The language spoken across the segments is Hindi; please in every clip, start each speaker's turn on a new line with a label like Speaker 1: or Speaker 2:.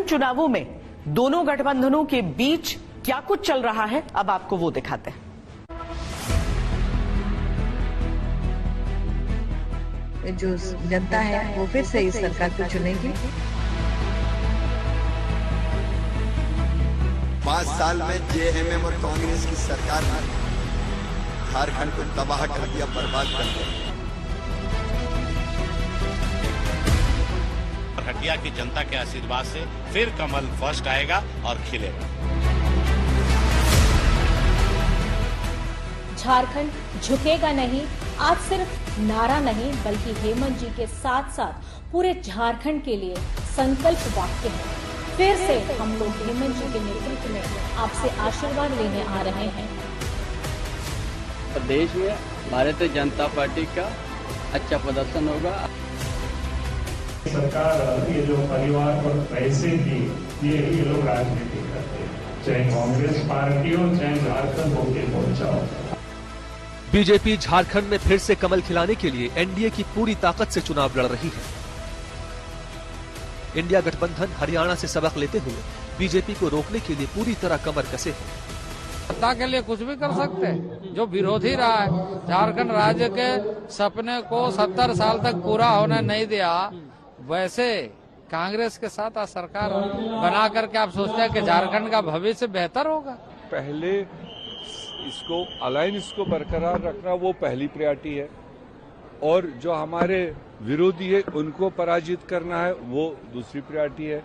Speaker 1: चुनावों में दोनों गठबंधनों के बीच क्या कुछ चल रहा है, अब आपको वो दिखाते हैं।
Speaker 2: जो जनता है वो फिर से इस सरकार को चुनेगी।
Speaker 3: 5 साल में जेएमएम और कांग्रेस की सरकार ने झारखंड को तबाह कर दिया, बर्बाद कर दिया।
Speaker 4: हटिया की जनता के आशीर्वाद से फिर कमल फर्स्ट आएगा और खिलेगा।
Speaker 5: झारखंड झुकेगा नहीं, आज सिर्फ नारा नहीं बल्कि हेमंत जी के साथ साथ पूरे झारखंड के लिए संकल्प वाक्य है। फिर से हम लोग हेमंत जी के नेतृत्व में आपसे आशीर्वाद लेने आ रहे हैं।
Speaker 6: प्रदेश में भारतीय जनता पार्टी का अच्छा प्रदर्शन होगा।
Speaker 7: सरकार ये जो परिवार और पैसे की ये लोग राजनीति करते हैं, चाहे कांग्रेस पार्टी हो चाहे झारखंड होके पहुंचा हो।
Speaker 8: बीजेपी झारखंड में फिर से कमल खिलाने के लिए एनडीए की पूरी ताकत से चुनाव लड़ रही है। इंडिया गठबंधन हरियाणा से सबक लेते हुए बीजेपी को रोकने के लिए पूरी तरह कमर कसे है।
Speaker 9: सत्ता के लिए कुछ भी कर सकते हैं। जो विरोधी रहा है, झारखंड राज्य के सपने को 70 साल तक पूरा होने नहीं दिया, वैसे कांग्रेस के साथ आज सरकार बना करके आप सोचते हैं कि झारखंड का भविष्य बेहतर होगा।
Speaker 10: पहले इसको अलायंस को बरकरार रखना वो पहली प्रायोरिटी है, और जो हमारे विरोधी है उनको पराजित करना है वो दूसरी प्रायोरिटी है।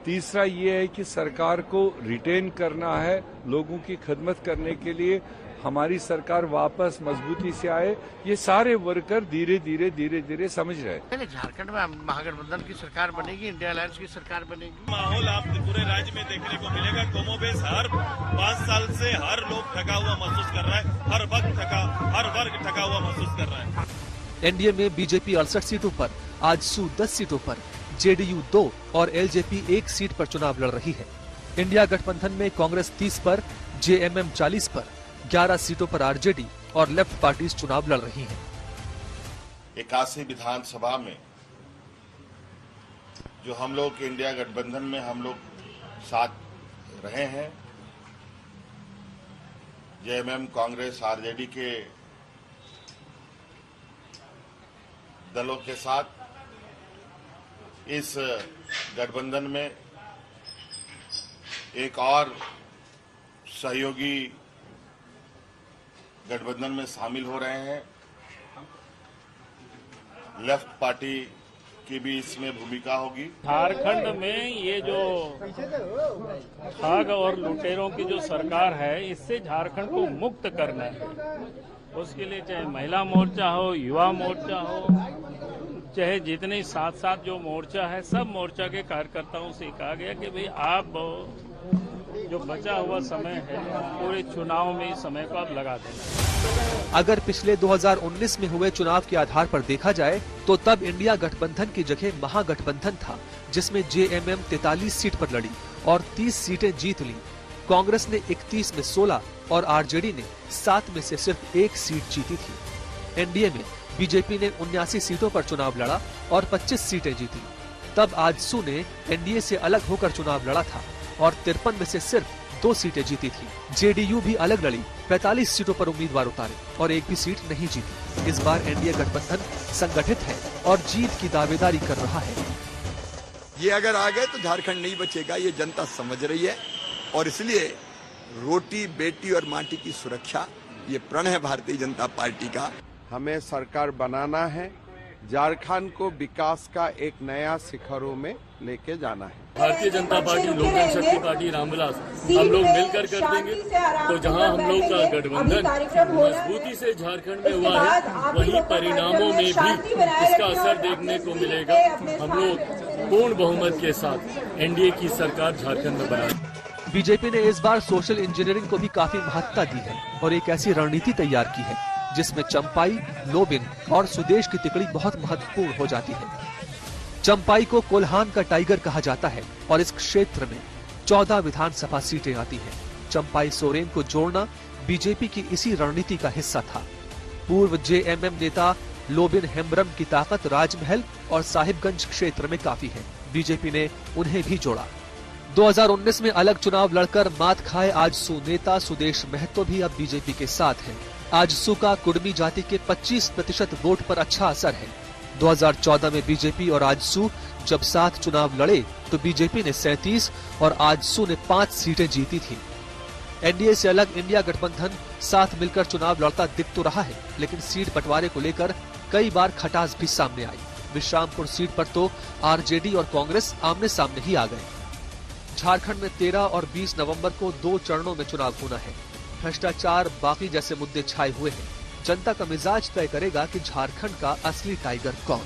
Speaker 10: तीसरा ये है कि सरकार को रिटेन करना है, लोगों की खिदमत करने के लिए हमारी सरकार वापस मजबूती से आए। ये सारे वर्कर धीरे धीरे समझ रहे हैं।
Speaker 4: झारखंड में महागठबंधन की सरकार बनेगी, इंडिया अलायंस की सरकार बनेगी।
Speaker 11: माहौल आप पूरे राज्य में देखने को मिलेगा। कमोबेश हर 5 साल से हर लोग थका हुआ महसूस कर रहा है, हर वर्ग थका हुआ महसूस कर रहा है।
Speaker 8: एनडीए में बीजेपी 68 सीटों पर, आजसू 10 सीटों पर, जेडीयू 2 और एलजेपी 1 सीट पर चुनाव लड़ रही है। इंडिया गठबंधन में कांग्रेस 30 पर, जेएमएम 40 पर, 11 सीटों पर आरजेडी और लेफ्ट पार्टीज चुनाव लड़ रही हैं।
Speaker 4: 81 विधानसभा में जो हम लोग इंडिया गठबंधन में हम लोग साथ रहे हैं, जेएमएम, कांग्रेस, आरजेडी के दलों के साथ इस गठबंधन में एक और सहयोगी गठबंधन में शामिल हो रहे हैं। लेफ्ट पार्टी की भी इसमें भूमिका होगी।
Speaker 12: झारखंड में ये जो ठग और लुटेरों की जो सरकार है, इससे झारखंड को मुक्त करना है। उसके लिए चाहे महिला मोर्चा हो, युवा मोर्चा हो, चाहे जितने साथ जो मोर्चा है, सब मोर्चा के कार्यकर्ताओं से कहा गया कि भाई आप जो बचा हुआ समय है पूरे चुनाव में इस समय को आप लगा देना।
Speaker 8: अगर पिछले 2019 में हुए चुनाव के आधार पर देखा जाए तो तब इंडिया गठबंधन की जगह महागठबंधन था, जिसमें जेएमएम 43 सीट पर लड़ी और 30 सीटें जीत ली। कांग्रेस ने 31 में 16 और आरजेडी ने 7 में से सिर्फ 1 सीट जीती थी। एनडीए में बीजेपी ने 79 सीटों पर चुनाव लड़ा और 25 सीटें जीती। तब आजसू ने एनडीए से अलग होकर चुनाव लड़ा था और 53 में से सिर्फ 2 सीटें जीती थी। जेडीयू भी अलग लड़ी, 45 सीटों पर उम्मीदवार उतारे और 1 भी सीट नहीं जीती। इस बार एनडीए गठबंधन संगठित है और जीत की दावेदारी कर रहा है।
Speaker 3: ये अगर आ गए तो झारखंड नहीं बचेगा, ये जनता समझ रही है, और इसलिए रोटी बेटी और माटी की सुरक्षा ये प्रण है भारतीय जनता पार्टी का।
Speaker 10: हमें सरकार बनाना है, झारखंड को विकास का एक नया शिखरों में लेके जाना है।
Speaker 12: भारतीय जनता पार्टी, लोक जनशक्ति पार्टी, रामविलास, हम लोग मिलकर कर देंगे। तो जहां हम लोग का गठबंधन मजबूती से झारखंड में हुआ है, वही परिणामों में भी इसका असर देखने को मिलेगा। हम लोग पूर्ण बहुमत के साथ एनडीए की सरकार झारखंड में बनाएंगे।
Speaker 8: बीजेपी ने इस बार सोशल इंजीनियरिंग को भी काफी महत्ता दी है और एक ऐसी रणनीति तैयार की है जिसमें चंपाई, लोबिन और सुदेश की तिकड़ी बहुत महत्वपूर्ण हो जाती है। चंपाई को कोल्हान का टाइगर कहा जाता है और इस क्षेत्र में 14 विधानसभा सीटें आती हैं। चंपाई सोरेन को जोड़ना बीजेपी की इसी रणनीति का हिस्सा था। पूर्व जेएमएम नेता लोबिन हेम्ब्रम की ताकत राजमहल और साहिबगंज क्षेत्र में काफी है। बीजेपी ने उन्हें भी जोड़ा। 2019 में अलग चुनाव लड़कर मात खाए आजसू नेता सुदेश महतो भी अब बीजेपी के साथ हैं। आजसू का कुर्मी जाति के 25% वोट पर अच्छा असर है। 2014 में बीजेपी और आजसू जब साथ चुनाव लड़े तो बीजेपी ने 37 और आजसू ने 5 सीटें जीती थी। एनडीए से अलग इंडिया गठबंधन साथ मिलकर चुनाव लड़ता दिख तो रहा है, लेकिन सीट बंटवारे को लेकर कई बार खटास भी सामने आई। विश्रामपुर सीट पर तो आरजेडी और कांग्रेस आमने सामने ही आ गए। झारखंड में 13 और 20 नवंबर को 2 चरणों में चुनाव होना है। भ्रष्टाचार बाकी जैसे मुद्दे छाए हुए हैं। जनता का मिजाज तय करेगा कि झारखंड का असली टाइगर कौन।